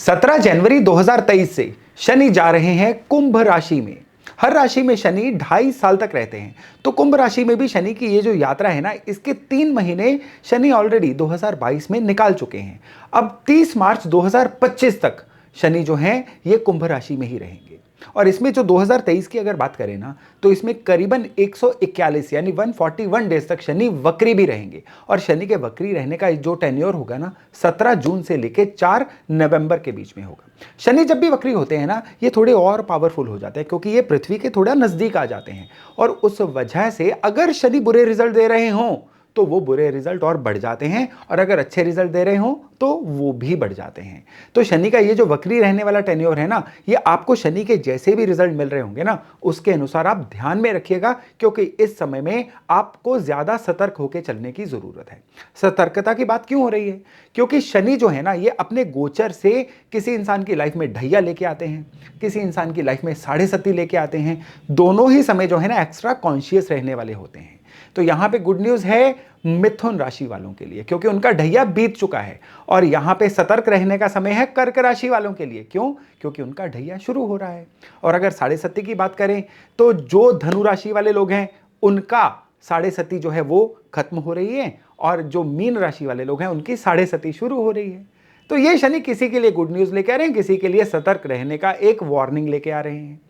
17 जनवरी 2023 से शनि जा रहे हैं कुंभ राशि में। हर राशि में शनि 2.5 साल तक रहते हैं, तो कुंभ राशि में भी शनि की ये जो यात्रा है ना, इसके 3 महीने शनि ऑलरेडी 2022 में निकाल चुके हैं। अब 30 मार्च 2025 तक शनि जो हैं ये कुंभ राशि में ही रहेंगे। और इसमें जो 2023 की अगर बात करें ना, तो इसमें करीबन 141 यानी 141 डेज तक शनि वक्री भी रहेंगे। और शनि के वक्री रहने का जो टेन्योर होगा ना, 17 जून से लेकर 4 नवंबर के बीच में होगा। शनि जब भी वक्री होते हैं ना, ये थोड़े और पावरफुल हो जाते हैं, क्योंकि ये पृथ्वी के थोड़ा नजदीक आ जाते हैं। और उस वजह से अगर शनि बुरे रिजल्ट दे रहे हों तो वो बुरे रिजल्ट और बढ़ जाते हैं, और अगर अच्छे रिजल्ट दे रहे हो तो वो भी बढ़ जाते हैं। तो शनि का ये जो वक्री रहने वाला टेन्योर है ना, ये आपको शनि के जैसे भी रिजल्ट मिल रहे होंगे ना, उसके अनुसार आप ध्यान में रखिएगा, क्योंकि इस समय में आपको ज्यादा सतर्क होकर चलने की जरूरत है। सतर्कता की बात क्यों हो रही है? क्योंकि शनि जो है ना, ये अपने गोचर से किसी इंसान की लाइफ में ढैया लेके आते हैं, किसी इंसान की लाइफ में साढ़े सती लेके आते हैं। दोनों ही समय जो है ना, एक्स्ट्रा कॉन्शियस रहने वाले होते हैं। तो यहां पे गुड न्यूज है मिथुन राशि वालों के लिए, क्योंकि उनका ढैया बीत चुका है। और यहां पे सतर्क रहने का समय है कर्क राशि वालों के लिए। क्यों? क्योंकि उनका ढैया शुरू हो रहा है। और अगर साढ़े सती की बात करें, तो जो धनु राशि वाले लोग हैं, उनका साढ़े सती जो है वो खत्म हो रही है, और जो मीन राशि वाले लोग हैं, उनकी साढ़े सती शुरू हो रही है। तो ये शनि किसी के लिए गुड न्यूज लेके आ रहे हैं, किसी के लिए सतर्क रहने का एक वार्निंग लेके आ रहे हैं।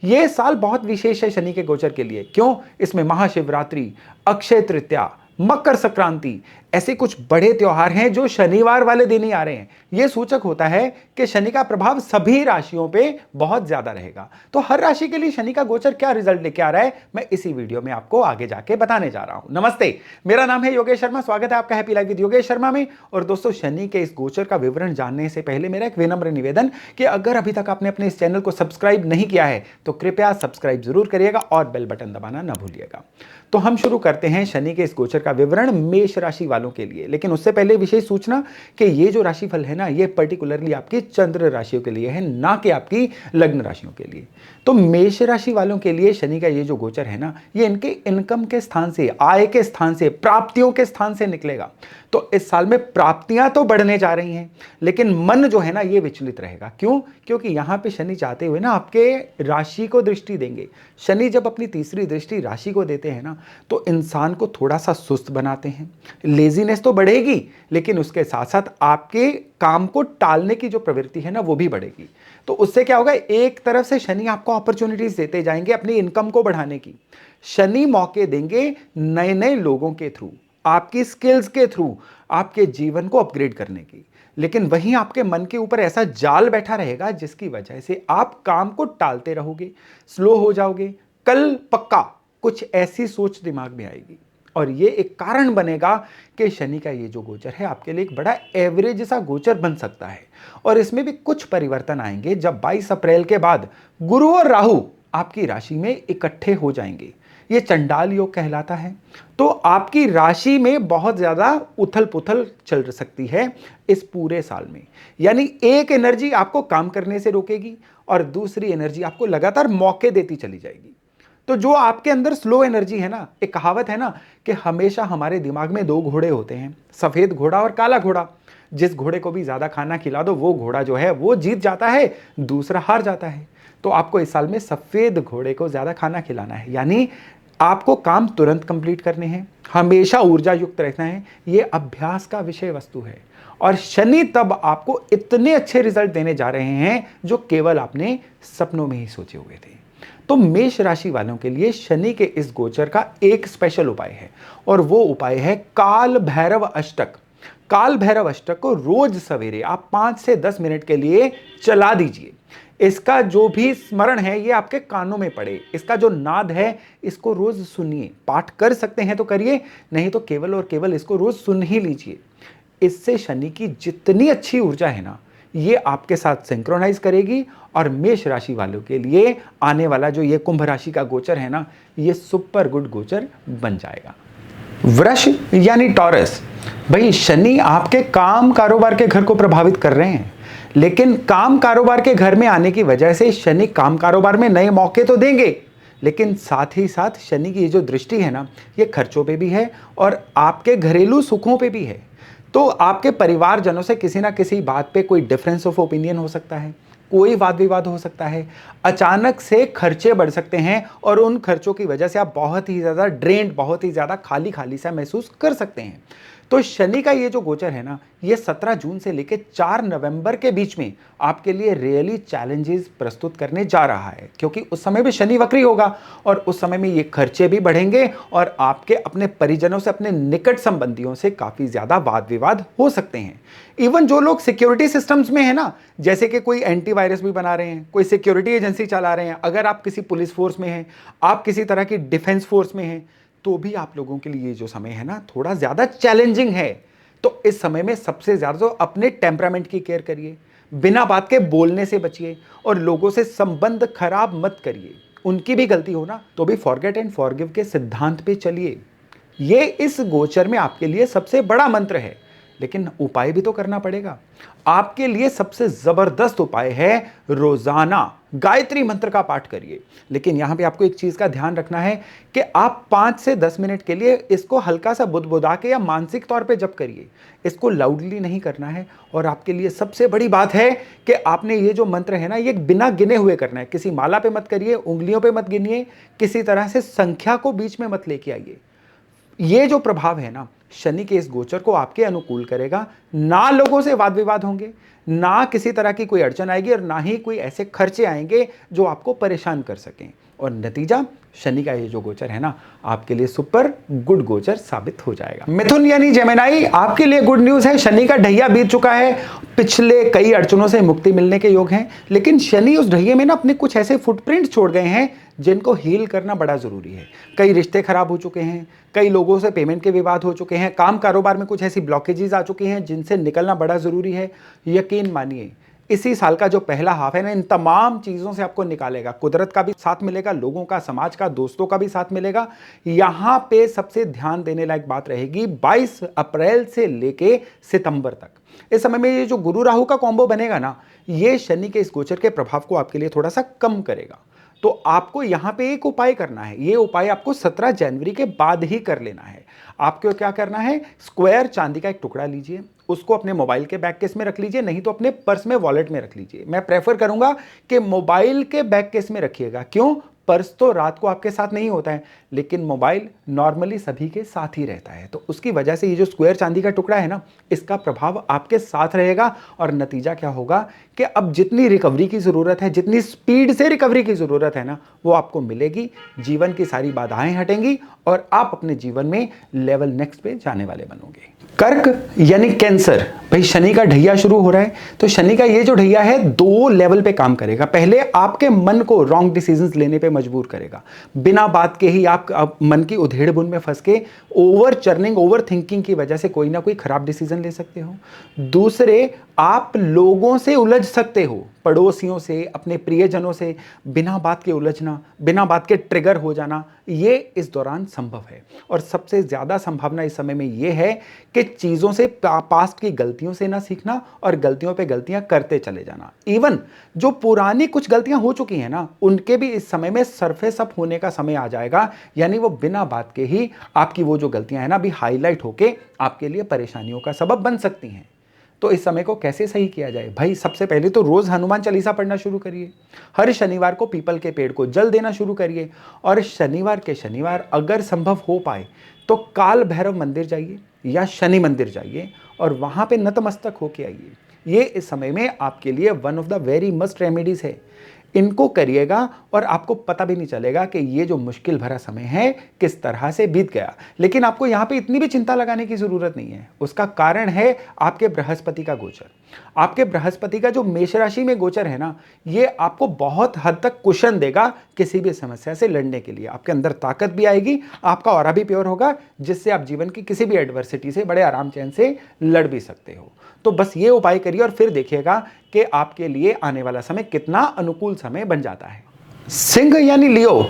यह साल बहुत विशेष है शनि के गोचर के लिए। क्यों? इसमें महाशिवरात्रि, अक्षय तृतीया, मकर संक्रांति ऐसे कुछ बड़े त्योहार हैं जो शनिवार वाले दिन ही आ रहे हैं। यह सूचक होता है कि शनि का प्रभाव सभी राशियों पे बहुत ज्यादा रहेगा। तो हर राशि के लिए शनि का गोचर क्या रिजल्ट लेके आ रहा है, मैं इसी वीडियो में आपको आगे जाके बताने जा रहा हूं। नमस्ते, मेरा नाम है योगेश शर्मा। स्वागत है आपका happy life with Yogesh Sharma में। और दोस्तों, शनि के इस गोचर का विवरण जानने से पहले मेरा एक विनम्र निवेदन कि अगर अभी तक आपने अपने इस चैनल को सब्सक्राइब नहीं किया है तो कृपया सब्सक्राइब जरूर करिएगा और बेल बटन दबाना ना भूलिएगा। तो हम शुरू करते हैं शनि के इस गोचर का विवरण मेष राशि वालों के लिए। लेकिन उससे पहले विशेष सूचना कि ये जो राशिफल है ना, ये पर्टिकुलरली आपकी चंद्र राशियों के लिए है, ना कि आपकी लग्न राशियों के लिए। तो मेष राशि वालों के लिए शनि का ये जो गोचर है ना, ये इनके इनकम के स्थान से, आय के स्थान से, प्राप्तियों के स्थान से निकलेगा। तो इस साल में प्राप्तियां तो बढ़ने जा रही हैं, लेकिन मन जो है ना, ये विचलित रहेगा। क्यों? क्योंकि यहां पे शनि चाहते हुए ना आपके राशि को दृष्टि देंगे। शनि जब अपनी तीसरी दृष्टि राशि को देते हैं ना, तो इंसान को थोड़ा सा सुस्त बनाते हैं। लेजीनेस तो बढ़ेगी, लेकिन उसके साथ साथ आपके काम को टालने की जो प्रवृत्ति है ना, वो भी बढ़ेगी। तो उससे क्या होगा? एक तरफ से शनि आपको अपॉर्चुनिटीज देते जाएंगे अपनी इनकम को बढ़ाने की। शनि मौके देंगे नए नए लोगों के थ्रू, आपकी स्किल्स के थ्रू आपके जीवन को अपग्रेड करने की। लेकिन वहीं आपके मन के ऊपर ऐसा जाल बैठा रहेगा जिसकी वजह से आप काम को टालते रहोगे, स्लो हो जाओगे, कल पक्का कुछ ऐसी सोच दिमाग में आएगी। और ये एक कारण बनेगा कि शनि का ये जो गोचर है आपके लिए एक बड़ा एवरेज सा गोचर बन सकता है। और इसमें भी कुछ परिवर्तन आएंगे जब 22 अप्रैल के बाद गुरु और राहु आपकी राशि में इकट्ठे हो जाएंगे। ये चंडाल योग कहलाता है। तो आपकी राशि में बहुत ज्यादा उथल पुथल चल सकती है इस पूरे साल में। यानी एक एनर्जी आपको काम करने से रोकेगी और दूसरी एनर्जी आपको लगातार मौके देती चली जाएगी। तो जो आपके अंदर स्लो एनर्जी है ना, एक कहावत है ना कि हमेशा हमारे दिमाग में 2 घोड़े होते हैं, सफेद घोड़ा और काला घोड़ा। जिस घोड़े को भी ज्यादा खाना खिला दो, वो घोड़ा जो है वो जीत जाता है, दूसरा हार जाता है। तो आपको इस साल में सफेद घोड़े को ज्यादा खाना खिलाना है, यानी आपको काम तुरंत कंप्लीट करने हैं, हमेशा ऊर्जा युक्त रहना है। यह अभ्यास का विषय वस्तु है। और शनि तब आपको इतने अच्छे रिजल्ट देने जा रहे हैं जो केवल आपने सपनों में ही सोचे हुए थे। तो मेष राशि वालों के लिए शनि के इस गोचर का एक स्पेशल उपाय है, और वो उपाय है काल भैरव अष्टक। काल भैरव अष्टक को रोज सवेरे आप 5 से 10 मिनट के लिए चला दीजिए। इसका जो भी स्मरण है ये आपके कानों में पड़े, इसका जो नाद है इसको रोज सुनिए। पाठ कर सकते हैं तो करिए, नहीं तो केवल और केवल इसको रोज सुन ही लीजिए। इससे शनि की जितनी अच्छी ऊर्जा है ना, ये आपके साथ सिंक्रोनाइज करेगी। और मेष राशि वालों के लिए आने वाला जो ये कुंभ राशि का गोचर है ना, ये सुपर गुड गोचर बन जाएगा। वृष यानी टॉरस, भाई शनि आपके काम कारोबार के घर को प्रभावित कर रहे हैं, लेकिन काम कारोबार के घर में आने की वजह से शनि काम कारोबार में नए मौके तो देंगे, लेकिन साथ ही साथ शनि की ये जो दृष्टि है ना, ये खर्चों पे भी है और आपके घरेलू सुखों पे भी है। तो आपके परिवारजनों से किसी ना किसी बात पे कोई डिफरेंस ऑफ ओपिनियन हो सकता है, कोई वाद विवाद हो सकता है, अचानक से खर्चे बढ़ सकते हैं और उन खर्चों की वजह से आप बहुत ही ज़्यादा ड्रेन्ड, बहुत ही ज़्यादा खाली खाली सा महसूस कर सकते हैं। तो शनि का ये जो गोचर है ना, ये 17 जून से लेकर 4 नवंबर के बीच में आपके लिए रियली चैलेंजेस प्रस्तुत करने जा रहा है, क्योंकि उस समय भी शनि वक्री होगा और उस समय में ये खर्चे भी बढ़ेंगे और आपके अपने परिजनों से, अपने निकट संबंधियों से काफ़ी ज़्यादा वाद विवाद हो सकते हैं। इवन जो लोग सिक्योरिटी सिस्टम्स में है ना, जैसे कि कोई एंटीवायरस भी बना रहे हैं, कोई सिक्योरिटी एजेंसी चला रहे हैं, अगर आप किसी पुलिस फोर्स में हैं, आप किसी तरह की डिफेंस फोर्स में हैं, तो भी आप लोगों के लिए जो समय है ना, थोड़ा ज़्यादा चैलेंजिंग है। तो इस समय में सबसे ज़्यादा तो अपने टेम्परामेंट की केयर करिए, बिना बात के बोलने से बचिए और लोगों से संबंध खराब मत करिए। उनकी भी गलती हो ना, तो भी फॉरगेट एंड फॉरगिव के सिद्धांत पे चलिए। ये इस गोचर में आपके लिए सबसे बड़ा मंत्र है, लेकिन उपाय भी तो करना पड़ेगा। आपके लिए सबसे जबरदस्त उपाय है रोजाना गायत्री मंत्र का पाठ करिए। लेकिन यहां पे आपको एक चीज का ध्यान रखना है कि आप 5 से 10 मिनट के लिए इसको हल्का सा बुदबुदा के या मानसिक तौर पे जप करिए। इसको लाउडली नहीं करना है। और आपके लिए सबसे बड़ी बात है कि आपने ये जो मंत्र है ना, ये बिना गिने हुए करना है। किसी माला पे मत करिए, उंगलियों पे मत गिनिए, किसी तरह से संख्या को बीच में मत लेके आइए। ये जो प्रभाव है ना, शनि के इस गोचर को आपके अनुकूल करेगा। ना लोगों से वाद विवाद होंगे, ना किसी तरह की कोई अड़चन आएगी और ना ही कोई ऐसे खर्चे आएंगे जो आपको परेशान कर सकें। और नतीजा, शनि का ये जो गोचर है ना, आपके लिए सुपर गुड गोचर साबित हो जाएगा। मिथुन यानी जेमिनाई, आपके लिए गुड न्यूज है। शनि का ढैया बीत चुका है, पिछले कई अड़चनों से मुक्ति मिलने के योग हैं। लेकिन शनि उस ढैये में ना अपने कुछ ऐसे फुटप्रिंट छोड़ गए हैं जिनको हील करना बड़ा जरूरी है। कई रिश्ते खराब हो चुके हैं, कई लोगों से पेमेंट के विवाद हो चुके हैं, काम कारोबार में कुछ ऐसी ब्लॉकेजेस आ चुकी हैं जिनसे निकलना बड़ा जरूरी है। यकीन मानिए, इसी साल का जो पहला हाफ है ना, इन तमाम चीजों से आपको निकालेगा। कुदरत का भी साथ मिलेगा, लोगों का, समाज का, दोस्तों का भी साथ मिलेगा। यहां पे सबसे ध्यान देने लायक बात रहेगी 22 अप्रैल से लेके सितंबर तक। इस समय में ये जो गुरु राहु का कॉम्बो बनेगा ना, ये शनि के इस गोचर के प्रभाव को आपके लिए थोड़ा सा कम करेगा। तो आपको यहां पे एक उपाय करना है। ये उपाय आपको 17 जनवरी के बाद ही कर लेना है। आपको क्या करना है, स्क्वायर चांदी का एक टुकड़ा लीजिए, उसको अपने मोबाइल के बैक केस में रख लीजिए, नहीं तो अपने पर्स में, वॉलेट में रख लीजिए। मैं प्रेफर करूंगा कि मोबाइल के बैक केस में रखिएगा। क्यों? पर्स तो रात को आपके साथ नहीं होता है, लेकिन मोबाइल नॉर्मली सभी के साथ ही रहता है। तो उसकी वजह से ये जो स्क्वायर चांदी का टुकड़ा है ना, इसका प्रभाव आपके साथ रहेगा। और नतीजा क्या होगा कि अब जितनी रिकवरी की जरूरत है, जितनी स्पीड से रिकवरी की जरूरत है ना, वो आपको मिलेगी। जीवन की सारी बाधाएं हटेंगी और आप अपने जीवन में लेवल नेक्स्ट पे जाने वाले बनोगे। कर्क यानी कैंसर, भाई शनि का ढैया शुरू हो रहा है। तो शनि का ये जो ढैया है 2 लेवल पे काम करेगा। पहले आपके मन को रॉन्ग डिसीजंस लेने पे मजबूर करेगा। बिना बात के ही आप मन की उधेड़ बुन में फंस के ओवर चर्निंग, ओवर थिंकिंग की वजह से कोई ना कोई खराब डिसीजन ले सकते हो। दूसरे, आप लोगों से उलझ सकते हो, पड़ोसियों से, अपने प्रियजनों से बिना बात के उलझना, बिना बात के ट्रिगर हो जाना, ये इस दौरान संभव है। और सबसे ज्यादा संभावना इस समय में ये है कि चीजों से, पास्ट की गलतियों से ना सीखना और गलतियों पे गलतियां करते चले जाना। इवन जो पुरानी कुछ गलतियां हो चुकी हैं ना, उनके भी इस समय में सरफेस अप होने का समय आ जाएगा। यानी वो बिना बात के ही आपकी वो जो गलतियां हैं ना, अभी हाईलाइट होके आपके लिए परेशानियों का सबब बन सकती हैं। तो इस समय को कैसे सही किया जाए? भाई सबसे पहले तो रोज हनुमान चालीसा पढ़ना शुरू करिए। हर शनिवार को पीपल के पेड़ को जल देना शुरू करिए। और शनिवार के शनिवार अगर संभव हो पाए तो काल भैरव मंदिर जाइए या शनि मंदिर जाइए और वहां पे नतमस्तक होके आइए। ये इस समय में आपके लिए one of the very must remedies है। इनको करिएगा और आपको पता भी नहीं चलेगा कि ये जो मुश्किल भरा समय है किस तरह से बीत गया। लेकिन आपको यहां पे इतनी भी चिंता लगाने की जरूरत नहीं है। उसका कारण है आपके बृहस्पति का गोचर। आपके बृहस्पति का जो मेष राशि में गोचर है ना, ये आपको बहुत हद तक कुशन देगा किसी भी समस्या से लड़ने के लिए। आपके अंदर ताकत भी आएगी, आपका ऑरा भी प्योर होगा, जिससे आप जीवन की किसी भी एडवर्सिटी से बड़े आराम चैन से लड़ भी सकते हो। तो बस ये उपाय करिए और फिर देखिएगा कि आपके लिए आने वाला समय कितना अनुकूल समय बन जाता है। सिंह यानी लियो,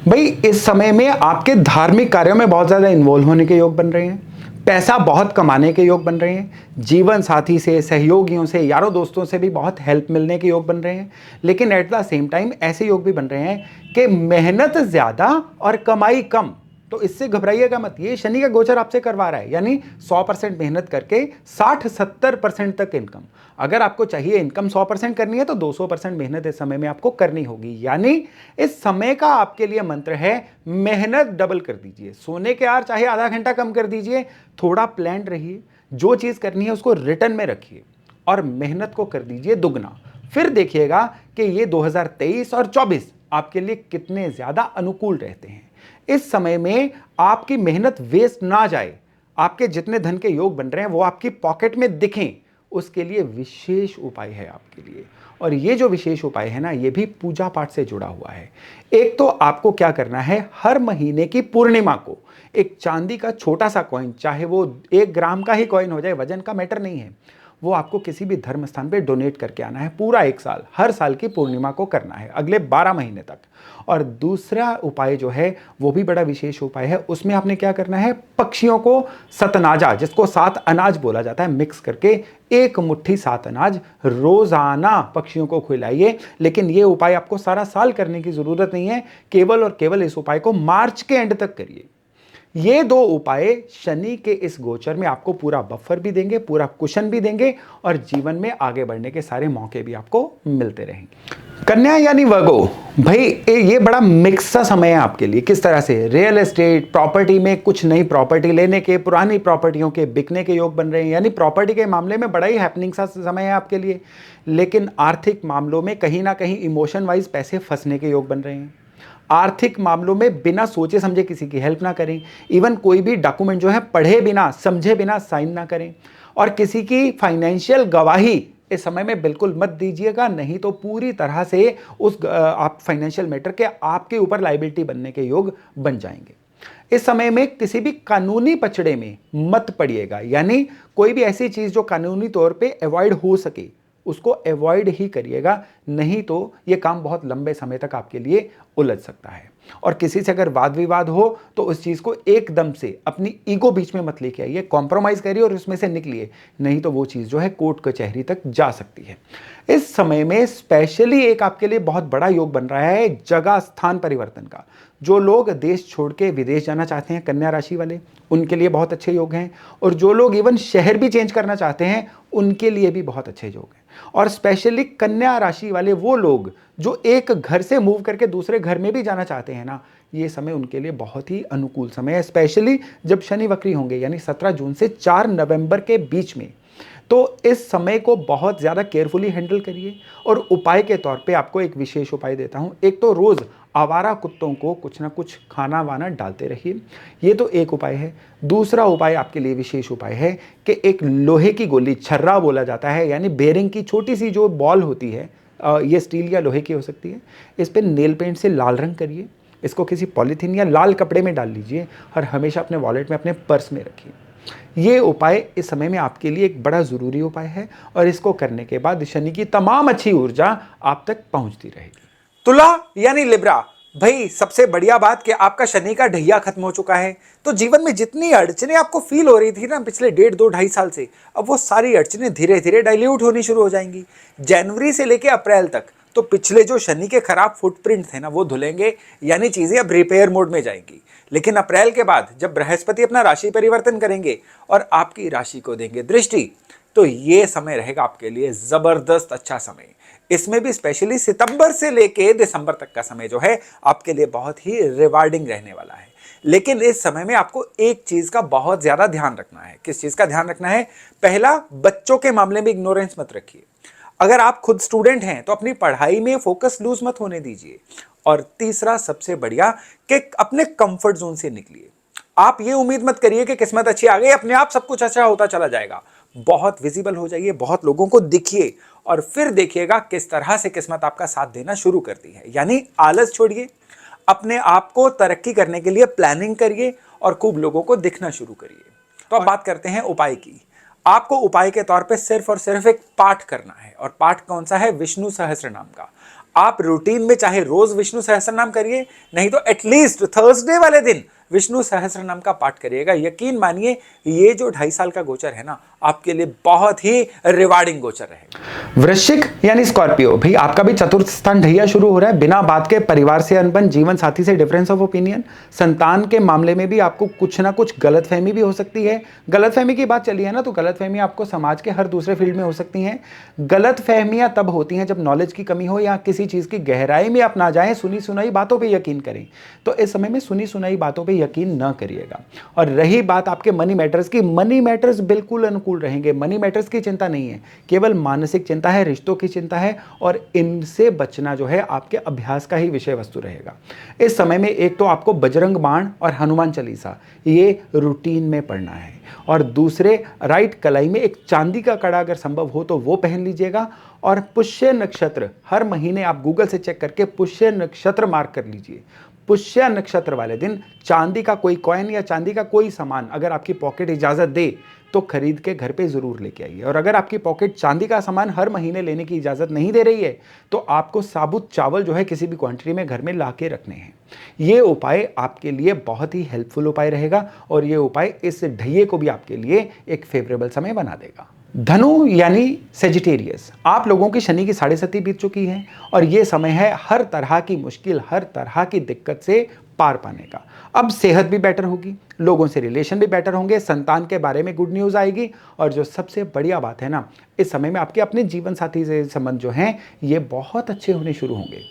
भाई इस समय में आपके धार्मिक कार्यों में बहुत ज्यादा इन्वॉल्व होने के योग बन रहे हैं। पैसा बहुत कमाने के योग बन रहे हैं। जीवन साथी से, सहयोगियों से, यारों दोस्तों से भी बहुत हेल्प मिलने के योग बन रहे हैं। लेकिन एट द सेम टाइम ऐसे योग भी बन रहे हैं कि मेहनत ज्यादा और कमाई कम। तो इससे घबराइएगा मत, ये शनि का गोचर आपसे करवा रहा है, यानी 100% मेहनत करके 60-70% तक इनकम। अगर आपको चाहिए इनकम 100% करनी है तो 200% मेहनत इस समय में आपको करनी होगी। यानी इस समय का आपके लिए मंत्र है मेहनत डबल कर दीजिए। सोने के आर चाहे आधा घंटा कम कर दीजिए, थोड़ा प्लान रहिए, जो चीज करनी है उसको रिटर्न में रखिए और मेहनत को कर दीजिए दुगना। फिर देखिएगा कि ये 2023 और 24 आपके लिए कितने ज्यादा अनुकूल रहते हैं। इस समय में आपकी मेहनत वेस्ट ना जाए, आपके जितने धन के योग बन रहे हैं वो आपकी पॉकेट में दिखें, उसके लिए विशेष उपाय है आपके लिए। और ये जो विशेष उपाय है ना, ये भी पूजा पाठ से जुड़ा हुआ है। एक तो आपको क्या करना है, हर महीने की पूर्णिमा को एक चांदी का छोटा सा कॉइन, चाहे वो 1 ग्राम का ही कॉइन हो जाए, वजन का मैटर नहीं है, वो आपको किसी भी धर्म स्थान पे डोनेट करके आना है। पूरा 1 साल, हर साल की पूर्णिमा को करना है अगले 12 महीने तक। और दूसरा उपाय जो है वो भी बड़ा विशेष उपाय है। उसमें आपने क्या करना है, पक्षियों को सतनाजा, जिसको 7 अनाज बोला जाता है, मिक्स करके 1 मुट्ठी 7 अनाज रोजाना पक्षियों को खिलाइए। लेकिन ये उपाय आपको सारा साल करने की जरूरत नहीं है, केवल और केवल इस उपाय को मार्च के एंड तक करिए। ये 2 उपाय शनि के इस गोचर में आपको पूरा बफर भी देंगे, पूरा कुशन भी देंगे और जीवन में आगे बढ़ने के सारे मौके भी आपको मिलते रहेंगे। कन्या यानी वर्गो, भाई ये बड़ा मिक्स सा समय है आपके लिए। किस तरह से, रियल एस्टेट प्रॉपर्टी में कुछ नई प्रॉपर्टी लेने के, पुरानी प्रॉपर्टियों के बिकने के योग बन रहे हैं, यानी प्रॉपर्टी के मामले में बड़ा ही हैपनिंग सा समय है आपके लिए। लेकिन आर्थिक मामलों में कहीं ना कहीं इमोशन वाइज पैसे फंसने के योग बन रहे हैं। आर्थिक मामलों में बिना सोचे समझे किसी की हेल्प ना करें, इवन कोई भी डॉक्यूमेंट जो है पढ़े बिना समझे बिना साइन ना करें, और किसी की फाइनेंशियल गवाही इस समय में बिल्कुल मत दीजिएगा, नहीं तो पूरी तरह से उस आप फाइनेंशियल मैटर के आपके ऊपर लायबिलिटी बनने के योग बन जाएंगे। इस समय में किसी भी कानूनी पचड़े में मत पड़िएगा, यानी कोई भी ऐसी चीज जो कानूनी तौर पे अवॉइड हो सके उसको अवॉइड ही करिएगा, नहीं तो ये काम बहुत लंबे समय तक आपके लिए उलझ सकता है। और किसी से अगर वाद विवाद हो तो उस चीज को एकदम से अपनी ईगो बीच में मत लेके आइए, कॉम्प्रोमाइज करिए और उसमें से निकलिए, नहीं तो वो चीज जो है कोर्ट कचहरी तक जा सकती है। इस समय में स्पेशली एक आपके लिए बहुत बड़ा योग बन रहा है जगह स्थान परिवर्तन का। जो लोग देश छोड़ के विदेश जाना चाहते हैं, कन्या राशि वाले, उनके लिए बहुत अच्छे योग हैं। और जो लोग इवन शहर भी चेंज करना चाहते हैं, उनके लिए भी बहुत अच्छे योग हैं। और स्पेशली कन्या राशि वाले वो लोग जो एक घर से मूव करके दूसरे घर में भी जाना चाहते हैं ना, ये समय उनके लिए बहुत ही अनुकूल समय है, स्पेशली जब शनि वक्री होंगे, यानी 17 जून से 4 नवंबर के बीच में। तो इस समय को बहुत ज़्यादा केयरफुली हैंडल करिए। और उपाय के तौर पे आपको एक विशेष उपाय देता हूं। एक तो रोज़ आवारा कुत्तों को कुछ ना कुछ खाना वाना डालते रहिए, ये तो एक उपाय है। दूसरा उपाय आपके लिए विशेष उपाय है कि एक लोहे की गोली, छर्रा बोला जाता है, यानी बेरिंग की छोटी सी जो बॉल होती है, ये स्टील या लोहे की हो सकती है, इस पर नेल पेंट से लाल रंग करिए, इसको किसी पॉलीथीन या लाल कपड़े में डाल लीजिए और हमेशा अपने वॉलेट में, अपने पर्स में रखिए। ये उपाय इस समय में आपके लिए एक बड़ा ज़रूरी उपाय है और इसको करने के बाद शनि की तमाम अच्छी ऊर्जा आप तक पहुंचती रहेगी। तुला यानी लिब्रा, भाई सबसे बढ़िया बात कि आपका शनि का ढैया खत्म हो चुका है, तो जीवन में जितनी अड़चने आपको फील हो रही थी ना पिछले 1.5-2-2.5 साल से, अब वो सारी अड़चने धीरे धीरे डाइल्यूट होनी शुरू हो जाएंगी। जनवरी से लेके अप्रैल तक तो पिछले जो शनि के खराब फुटप्रिंट थे ना वो धुलेंगे, यानी चीजें अब रिपेयर मोड में जाएंगी। लेकिन अप्रैल के बाद जब बृहस्पति अपना राशि परिवर्तन करेंगे और आपकी राशि को देंगे दृष्टि, तो ये समय रहेगा आपके लिए जबरदस्त अच्छा समय। इसमें भी स्पेशली सितंबर से लेके दिसंबर तक का समय जो है आपके लिए बहुत ही रिवार्डिंग रहने वाला है। लेकिन इस समय में आपको एक चीज का बहुत ज्यादा ध्यान रखना है। किस चीज का ध्यान रखना है? पहला, बच्चों के मामले में इग्नोरेंस मत रखिए। अगर आप खुद स्टूडेंट हैं तो अपनी पढ़ाई में फोकस लूज मत होने दीजिए। और तीसरा सबसे बढ़िया कि अपने कंफर्ट जोन से निकलिए। आप ये उम्मीद मत करिए कि किस्मत अच्छी आ गई अपने आप सब कुछ अच्छा होता चला जाएगा। बहुत विजिबल हो जाइए, बहुत लोगों को दिखिए और फिर देखिएगा किस तरह से किस्मत आपका साथ देना शुरू करती है। यानी आलस छोड़िए, अपने आप को तरक्की करने के लिए प्लानिंग करिए और खूब लोगों को दिखना शुरू करिए। तो अब बात करते हैं उपाय की। आपको उपाय के तौर पे सिर्फ और सिर्फ एक पाठ करना है, और पाठ कौन सा है? विष्णु सहस्त्र नाम का। आप रूटीन में चाहे रोज विष्णु सहस्त्र नाम करिए, नहीं तो एटलीस्ट थर्सडे वाले दिन विष्णु सहस्त्र नाम का पाठ करिएगा। यकीन मानिए ये जो 2.5 साल का गोचर है ना, आपके लिए बहुत ही रिवार्डिंग गोचर रहेगा। वृश्चिक यानी स्कॉर्पियो, भाई आपका भी चतुर्थ स्थान ढैया शुरू हो रहा है। बिना बात के परिवार से अनबन, जीवन साथी से डिफरेंस ऑफ ओपिनियन, संतान के मामले में भी आपको कुछ ना कुछ गलतफहमी भी हो सकती है। गलतफहमी की बात चली है ना, तो गलतफहमी आपको समाज के हर दूसरे फील्ड में हो सकती हैं। गलतफहमियां तब होती हैं जब नॉलेज की कमी हो या किसी चीज की गहराई में आप ना जाएं, सुनी सुनाई बातों पर यकीन करें। तो इस समय में सुनी सुनाई बातों पर यकीन न करिएगा। और रही बात आपके मनी मैटर्स की, मनी मैटर्स बिल्कुल अनुकूल रहेंगे। मनी मैटर्स की चिंता नहीं है, केवल मानसिक चिंता है, रिश्तों की चिंता है, और इनसे बचना जो है आपके अभ्यास का ही विषय वस्तु रहेगा। इस समय में एक तो आपको बजरंग बाण और हनुमान चालीसा ये रूटीन में पढ़ना है, और दूसरे राइट कलाई में एक चांदी का कड़ा अगर संभव हो तो वो पहन लीजिएगा। और पुष्य नक्षत्र हर महीने आप गूगल से चेक करके पुष्य नक्षत्र मार्क कर लीजिए। पुष्य नक्षत्र वाले दिन चांदी का कोई कॉइन या चांदी का कोई सामान अगर आपकी पॉकेट इजाजत दे तो खरीद के घर पे जरूर लेके आइए। और अगर आपकी पॉकेट चांदी का सामान हर महीने लेने की इजाजत नहीं दे रही है तो आपको साबुत चावल जो है किसी भी क्वांटिटी में घर में ला के रखने हैं। ये उपाय आपके लिए बहुत ही हेल्पफुल उपाय रहेगा, और ये उपाय इस ढैये को भी आपके लिए एक फेवरेबल समय बना देगा। धनु यानी सेजिटेरियस, आप लोगों की शनि की 7.5 बीत चुकी है, और ये समय है हर तरह की मुश्किल, हर तरह की दिक्कत से पार पाने का। अब सेहत भी बेटर होगी, लोगों से रिलेशन भी बेटर होंगे, संतान के बारे में गुड न्यूज़ आएगी, और जो सबसे बढ़िया बात है ना, इस समय में आपके अपने जीवन साथी से संबंध जो हैं ये बहुत अच्छे होने शुरू होंगे।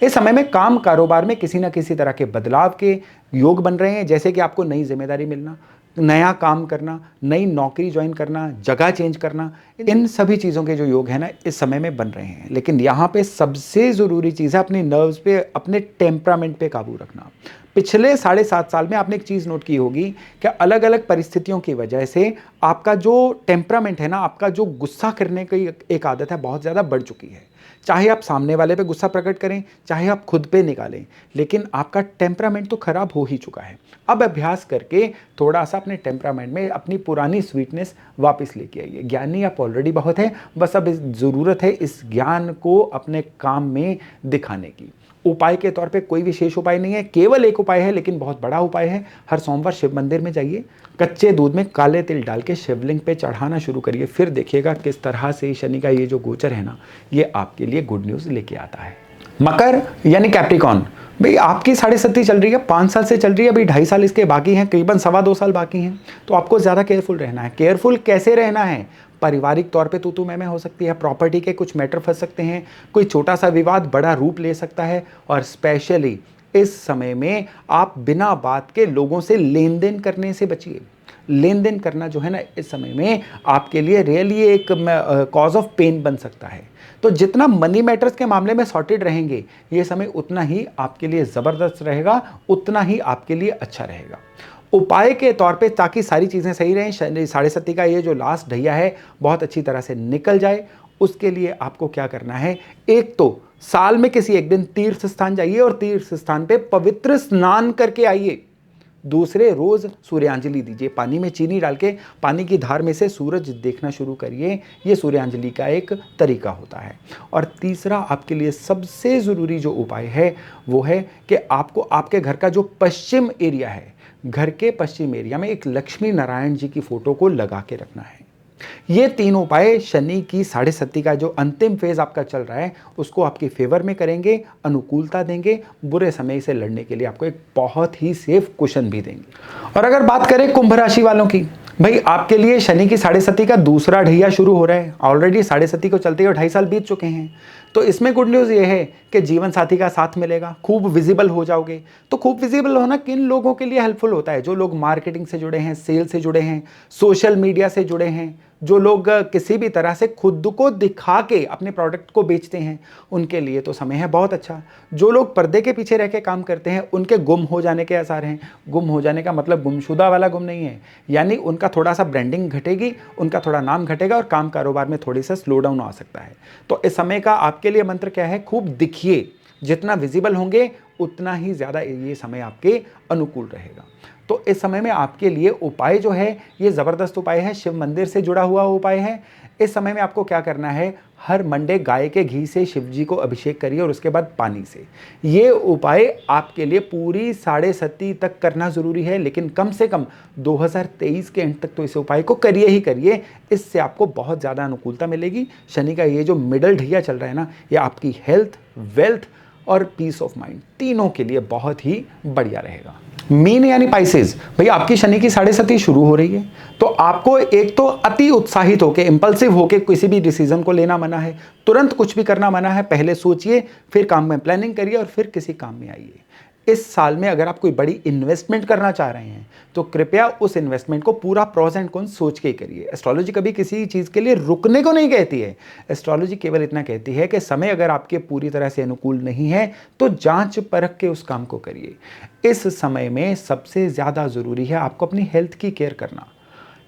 इस समय में काम कारोबार में किसी न किसी तरह के बदलाव के योग बन रहे हैं, जैसे कि आपको नई जिम्मेदारी मिलना, नया काम करना, नई नौकरी ज्वाइन करना, जगह चेंज करना, इन सभी चीज़ों के जो योग है ना इस समय में बन रहे हैं। लेकिन यहाँ पे सबसे ज़रूरी चीज़ है अपनी नर्व्स पे, अपने टेम्परामेंट पे काबू रखना। पिछले 7.5 साल में आपने एक चीज़ नोट की होगी कि अलग अलग परिस्थितियों की वजह से आपका जो टेम्परामेंट है ना, आपका जो गुस्सा करने की एक आदत है बहुत ज़्यादा बढ़ चुकी है। चाहे आप सामने वाले पे गुस्सा प्रकट करें, चाहे आप खुद पे निकालें, लेकिन आपका टेम्परामेंट तो खराब हो ही चुका है। अब अभ्यास करके थोड़ा सा अपने टेम्परामेंट में अपनी पुरानी स्वीटनेस वापस लेके आइए। ज्ञानी आप ऑलरेडी बहुत है, बस अब ज़रूरत है इस ज्ञान को अपने काम में दिखाने की। उपाय के तौर पे कोई विशेष उपाय नहीं है, केवल एक उपाय है लेकिन बहुत बड़ा उपाय है। हर सोमवार शिव मंदिर में जाइए, कच्चे दूध में काले तिल डाल के शिवलिंग पे चढ़ाना शुरू करिए, फिर देखिएगा किस तरह से शनि का ये जो गोचर है ना ये आपके लिए गुड न्यूज़ लेके आता है। मकर यानी कैप्रिकॉन, भाई आपकी 7.5 चल रही है, 5 साल से चल रही है, अभी 2.5 साल इसके बाकी हैं, करीबन 2.25 साल बाकी हैं। तो आपको ज़्यादा केयरफुल रहना है। केयरफुल कैसे रहना है? पारिवारिक तौर पे तू मैं हो सकती है, प्रॉपर्टी के कुछ मैटर फंस सकते हैं, कोई छोटा सा विवाद बड़ा रूप ले सकता है, और स्पेशली इस समय में आप बिना बात के लोगों से लेन देन करने से बचिए। लेन देन करना जो है ना इस समय में आपके लिए रियली एक कॉज ऑफ पेन बन सकता है। तो जितना मनी मैटर्स के मामले में सॉर्टेड रहेंगे ये समय उतना ही आपके लिए ज़बरदस्त रहेगा, उतना ही आपके लिए अच्छा रहेगा। उपाय के तौर पे ताकि सारी चीज़ें सही रहें, 7.5 का ये जो लास्ट ढैया है बहुत अच्छी तरह से निकल जाए, उसके लिए आपको क्या करना है? एक तो साल में किसी एक दिन तीर्थ स्थान जाइए और तीर्थ स्थान पे पवित्र स्नान करके आइए। दूसरे रोज सूर्यांजलि दीजिए, पानी में चीनी डाल के पानी की धार में से सूरज देखना शुरू करिए, ये सूर्यांजलि का एक तरीका होता है। और तीसरा आपके लिए सबसे ज़रूरी जो उपाय है वो है कि आपको आपके घर का जो पश्चिम एरिया है, घर के पश्चिम एरिया में एक लक्ष्मी नारायण जी की फोटो को लगा के रखना है। ये 3 उपाय शनि की 7.5 का जो अंतिम फेज आपका चल रहा है उसको आपके फेवर में करेंगे, अनुकूलता देंगे, बुरे समय से लड़ने के लिए आपको एक बहुत ही सेफ कुशन भी देंगे। और अगर बात करें कुंभ राशि वालों की, भाई आपके लिए शनि की 7.5 का दूसरा ढैया शुरू हो रहा है। ऑलरेडी 7.5 को चलते हुए 2.5 साल बीत चुके हैं। तो इसमें गुड न्यूज़ ये है कि जीवन साथी का साथ मिलेगा, खूब विजिबल हो जाओगे। तो खूब विजिबल होना किन लोगों के लिए हेल्पफुल होता है? जो लोग मार्केटिंग से जुड़े हैं, सेल से जुड़े हैं, सोशल मीडिया से जुड़े हैं, जो लोग किसी भी तरह से खुद को दिखा के अपने प्रोडक्ट को बेचते हैं, उनके लिए तो समय है बहुत अच्छा। जो लोग पर्दे के पीछे रह के काम करते हैं उनके गुम हो जाने के आसार हैं। गुम हो जाने का मतलब गुमशुदा वाला गुम नहीं है, यानी उनका थोड़ा सा ब्रांडिंग घटेगी, उनका थोड़ा नाम घटेगा और काम कारोबार में थोड़ी सा स्लो डाउन आ सकता है। तो इस समय का आपके लिए मंत्र क्या है? खूब दिखिए। जितना विजिबल होंगे उतना ही ज़्यादा ये समय आपके अनुकूल रहेगा। तो इस समय में आपके लिए उपाय जो है ये ज़बरदस्त उपाय है, शिव मंदिर से जुड़ा हुआ उपाय है। इस समय में आपको क्या करना है, हर मंडे गाय के घी से शिव जी को अभिषेक करिए और उसके बाद पानी से। ये उपाय आपके लिए पूरी 7.5 तक करना जरूरी है, लेकिन कम से कम 2023 के एंड तक तो इस उपाय को करिए ही करिए। इससे आपको बहुत ज़्यादा अनुकूलता मिलेगी। शनि का ये जो मिडल ढैया चल रहा है ना, ये आपकी हेल्थ, वेल्थ और पीस ऑफ माइंड तीनों के लिए बहुत ही बढ़िया रहेगा। मीन यानी पाइसेस, भाई आपकी शनि की 7.5 शुरू हो रही है, तो आपको एक तो अति उत्साहित होके, इंपल्सिव होके किसी भी डिसीजन को लेना मना है, तुरंत कुछ भी करना मना है। पहले सोचिए, फिर काम में प्लानिंग करिए और फिर किसी काम में आइए। इस साल में अगर आप कोई बड़ी इन्वेस्टमेंट करना चाह रहे हैं तो कृपया उस इन्वेस्टमेंट को पूरा प्रोस एंड कॉन्स सोच के ही करिए। एस्ट्रोलॉजी कभी किसी चीज़ के लिए रुकने को नहीं कहती है। एस्ट्रोलॉजी केवल इतना कहती है कि समय अगर आपके पूरी तरह से अनुकूल नहीं है तो जांच परख के उस काम को करिए। इस समय में सबसे ज़्यादा ज़रूरी है आपको अपनी हेल्थ की केयर करना।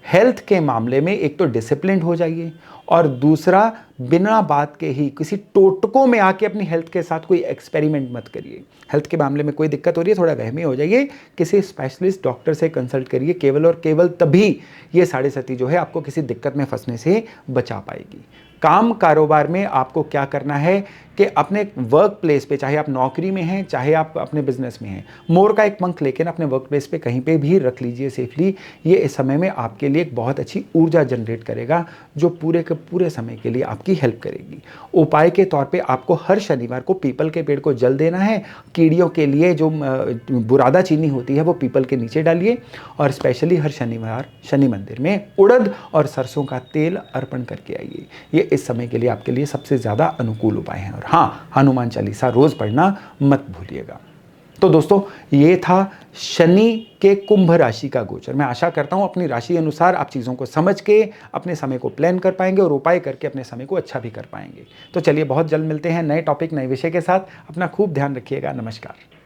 हेल्थ के मामले में एक तो डिसिप्लिन हो जाइए, और दूसरा बिना बात के ही किसी टोटकों में आके अपनी हेल्थ के साथ कोई एक्सपेरिमेंट मत करिए। हेल्थ के मामले में कोई दिक्कत हो रही है, थोड़ा वहमी हो जाइए, किसी स्पेशलिस्ट डॉक्टर से कंसल्ट करिए। केवल और केवल तभी ये 7.5 जो है आपको किसी दिक्कत में फंसने से बचा पाएगी। काम कारोबार में आपको क्या करना है कि अपने वर्क प्लेस पे, चाहे आप नौकरी में हैं चाहे आप अपने बिजनेस में हैं, मोर का एक पंख लेकर अपने वर्क प्लेस पे कहीं पे भी रख लीजिए सेफली। ये इस समय में आपके लिए एक बहुत अच्छी ऊर्जा जनरेट करेगा, जो पूरे के पूरे समय के लिए आपकी हेल्प करेगी। उपाय के तौर पे आपको हर शनिवार को पीपल के पेड़ को जल देना है। कीड़ियों के लिए जो बुरादा चीनी होती है वो पीपल के नीचे डालिए, और स्पेशली हर शनिवार शनि मंदिर में उड़द और सरसों का तेल अर्पण करके आइए। ये इस समय के लिए आपके लिए सबसे ज़्यादा अनुकूल उपाय हैं। और हाँ, हनुमान चालीसा रोज़ पढ़ना मत भूलिएगा। तो दोस्तों, ये था शनि के कुंभ राशि का गोचर। मैं आशा करता हूँ अपनी राशि अनुसार आप चीज़ों को समझ के अपने समय को प्लान कर पाएंगे और उपाय करके अपने समय को अच्छा भी कर पाएंगे। तो चलिए, बहुत जल्द मिलते हैं नए टॉपिक, नए विषय के साथ। अपना खूब ध्यान रखिएगा। नमस्कार।